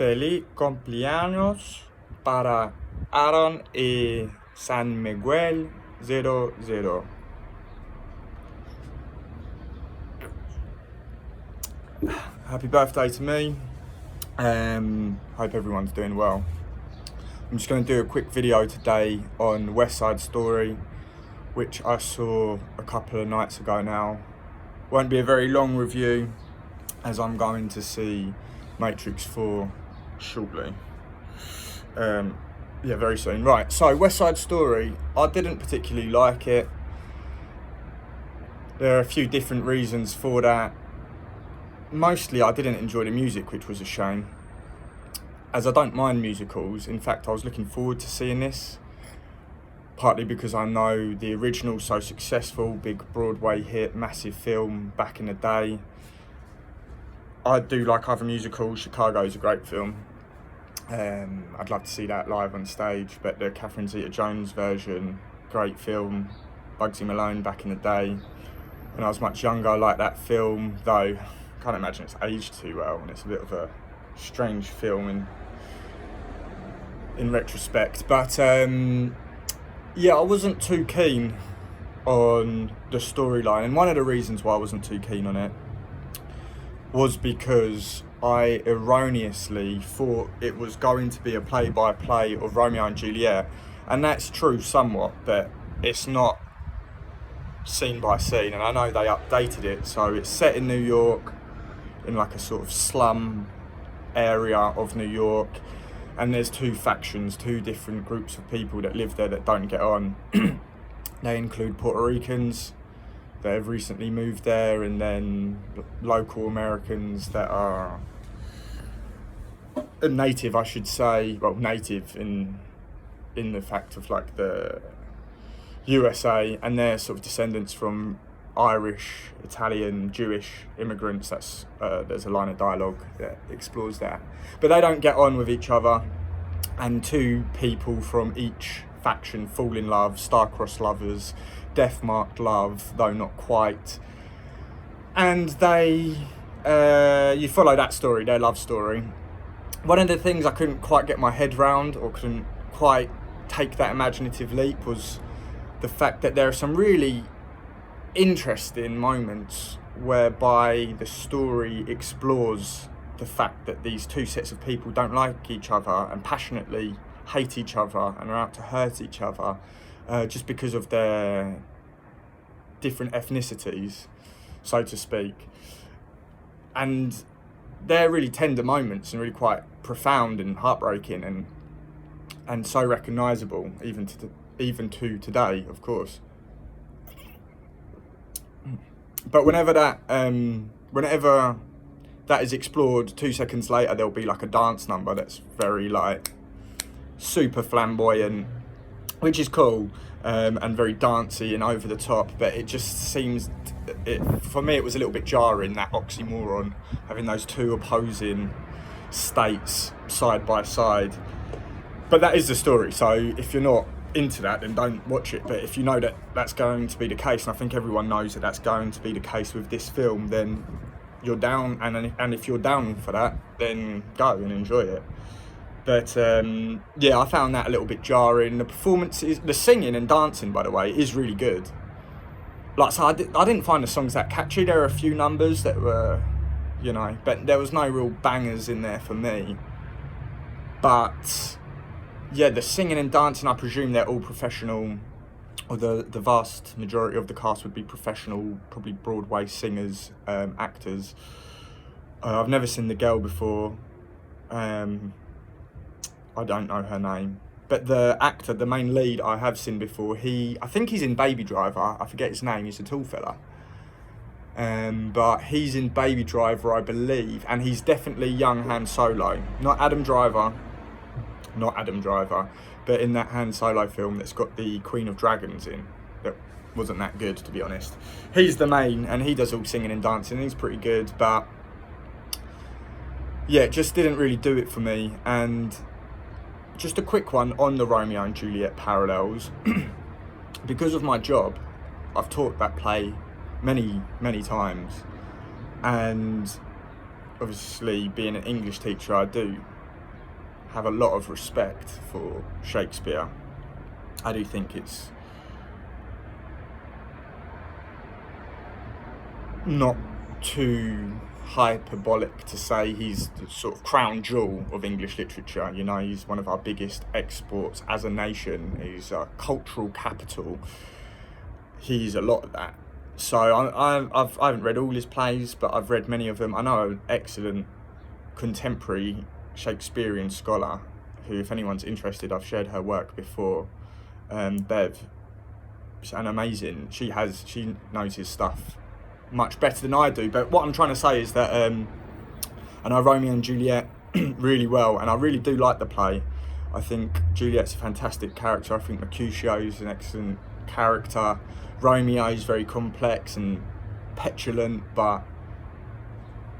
Feliz cumpleaños para Aaron y San Miguel 00. Happy birthday to me. Hope everyone's doing well. I'm just going to do a quick video today on Westside Story, which I saw a couple of nights ago now. Won't be a very long review, as I'm going to see Matrix 4 shortly. Very soon. Right, so West Side Story, I didn't particularly like it. There are a few different reasons for that. Mostly I didn't enjoy the music, which was a shame, as I don't mind musicals. In fact, I was looking forward to seeing this, partly because I know the original, so successful, big Broadway hit, massive film back in the day. I do like other musicals. Chicago's a great film. I'd love to see that live on stage, but the Catherine Zeta-Jones version, great film. Bugsy Malone back in the day. When I was much younger, I liked that film, though I can't imagine it's aged too well, and it's a bit of a strange film in retrospect. But I wasn't too keen on the storyline, and one of the reasons why I wasn't too keen on it was because I erroneously thought it was going to be a play-by-play of Romeo and Juliet, and that's true somewhat, but it's not scene by scene. And I know they updated it, so it's set in New York, in like a sort of slum area of New York, and there's two factions, two different groups of people that live there that don't get on. They include Puerto Ricans that have recently moved there, and then local Americans that are native, I should say, well, native in the fact of like the USA, and they're sort of descendants from Irish, Italian, Jewish immigrants. That's there's a line of dialogue that explores that, but they don't get on with each other, and two people from each faction fall in love, star-crossed lovers, death-marked love, though not quite, and they you follow that story, their love story. One of the things I couldn't quite get my head round, or couldn't quite take that imaginative leap, was the fact that there are some really interesting moments whereby the story explores the fact that these two sets of people don't like each other and passionately hate each other and are out to hurt each other, just because of their different ethnicities, so to speak. And they're really tender moments and really quite profound and heartbreaking and so recognisable even to today, of course. But whenever that is explored, 2 seconds later there'll be like a dance number that's very like super flamboyant, which is cool, and very dancey and over the top, but it just seems, for me it was a little bit jarring, that oxymoron, having those two opposing states side by side. But that is the story, so if you're not into that, then don't watch it. But if you know that that's going to be the case, and I think everyone knows that that's going to be the case with this film, then you're down, and if you're down for that, then go and enjoy it. But I found that a little bit jarring. The performances, the singing and dancing, by the way, is really good. Like, so I didn't find the songs that catchy. There are a few numbers that were, but there was no real bangers in there for me. But yeah, the singing and dancing, I presume they're all professional, or the vast majority of the cast would be professional, probably Broadway singers, actors. I've never seen the girl before. I don't know her name, but the actor, the main lead, I have seen before. I think he's in Baby Driver. I forget his name. He's a tall fella. But he's in Baby Driver, I believe, and he's definitely young Han Solo, not Adam Driver, but in that Han Solo film that's got the Queen of Dragons in, that wasn't that good, to be honest. He's the main, and he does all singing and dancing. He's pretty good, but yeah, it just didn't really do it for me. And just a quick one on the Romeo and Juliet parallels. Because of my job, I've taught that play many, many times, and obviously being an English teacher, I do have a lot of respect for Shakespeare. I do think it's not too hyperbolic to say he's the sort of crown jewel of English literature. You know, he's one of our biggest exports as a nation. He's a cultural capital. He's a lot of that. So I haven't read all his plays, but I've read many of them. I know an excellent contemporary Shakespearean scholar who, if anyone's interested, I've shared her work before, Bev. She's an amazing. She knows his stuff much better than I do. But what I'm trying to say is that I know Romeo and Juliet really well, and I really do like the play. I think Juliet's a fantastic character. I think Mercutio's an excellent character. Romeo's very complex and petulant, but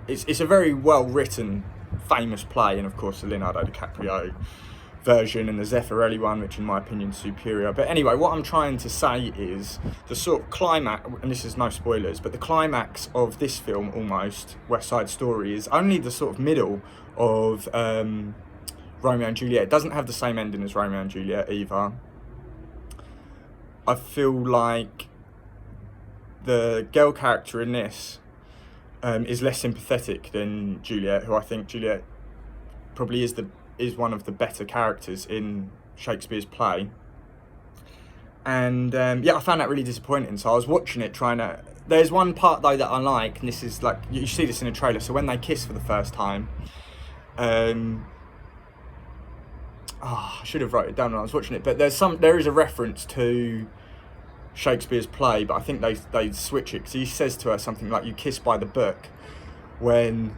it's a very well written, famous play, and of course the Leonardo DiCaprio version and the Zeffirelli one, which in my opinion is superior. But anyway, what I'm trying to say is the sort of climax, and this is no spoilers, but the climax of this film, almost, West Side Story, is only the sort of middle of Romeo and Juliet. It doesn't have the same ending as Romeo and Juliet either. I feel like the girl character in this is less sympathetic than Juliet, who I think Juliet probably is one of the better characters in Shakespeare's play. And I found that really disappointing. So I was watching it there's one part though that I like, and this is like, you see this in a trailer. So when they kiss for the first time, I should have wrote it down when I was watching it, but there is a reference to Shakespeare's play, but I think they switch it, because he says to her something like, "You kiss by the book," when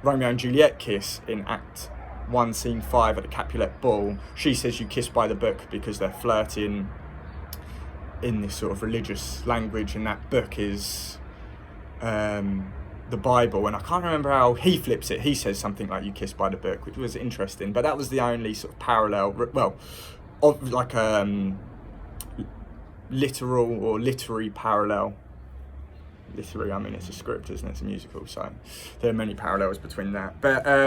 Romeo and Juliet kiss in Act 1, Scene 5 at the Capulet Ball. She says you kiss by the book because they're flirting in this sort of religious language, and that book is the Bible. And I can't remember how he flips it. He says something like "you kiss by the book," which was interesting, but that was the only sort of parallel, of like literal or literary parallel. Literary, I mean, it's a script, isn't it? It's a musical, so there are many parallels between that. But I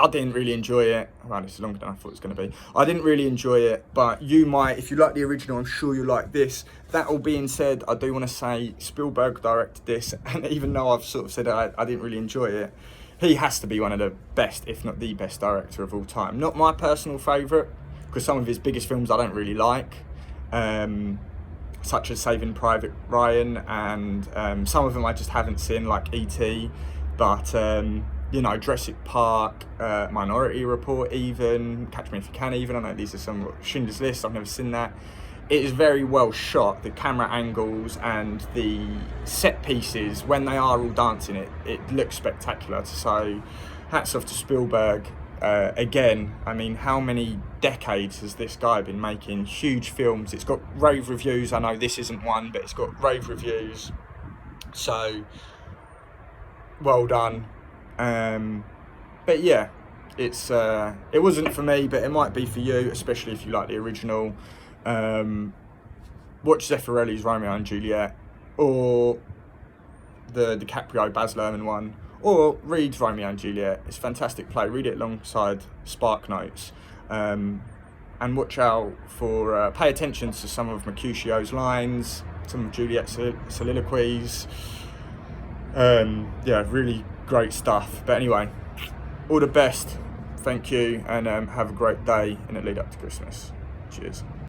didn't really enjoy it. Well, it's longer than I thought it was going to be. I didn't really enjoy it, but you might, if you like the original, I'm sure you like this. That all being said, I do want to say Spielberg directed this, and even though I've sort of said I didn't really enjoy it, he has to be one of the best, if not the best director of all time. Not my personal favourite, because some of his biggest films I don't really like. Such as Saving Private Ryan, and some of them I just haven't seen, like E.T., but Jurassic Park, Minority Report, even Catch Me If You Can, even, I know these are some, Schindler's List, I've never seen that. It is very well shot, the camera angles and the set pieces, when they are all dancing, it looks spectacular. So hats off to Spielberg. Again, I mean, how many decades has this guy been making huge films? It's got rave reviews. I know this isn't one, but it's got rave reviews. So, well done. But yeah, it wasn't for me, but it might be for you, especially if you like the original. Watch Zeffirelli's Romeo and Juliet, or the DiCaprio Baz Luhrmann one, or read Romeo and Juliet. It's a fantastic play. Read it alongside Spark Notes, and watch out for, pay attention to some of Mercutio's lines, some of Juliet's soliloquies. Really great stuff. But anyway, all the best. Thank you, and have a great day in the lead up to Christmas. Cheers.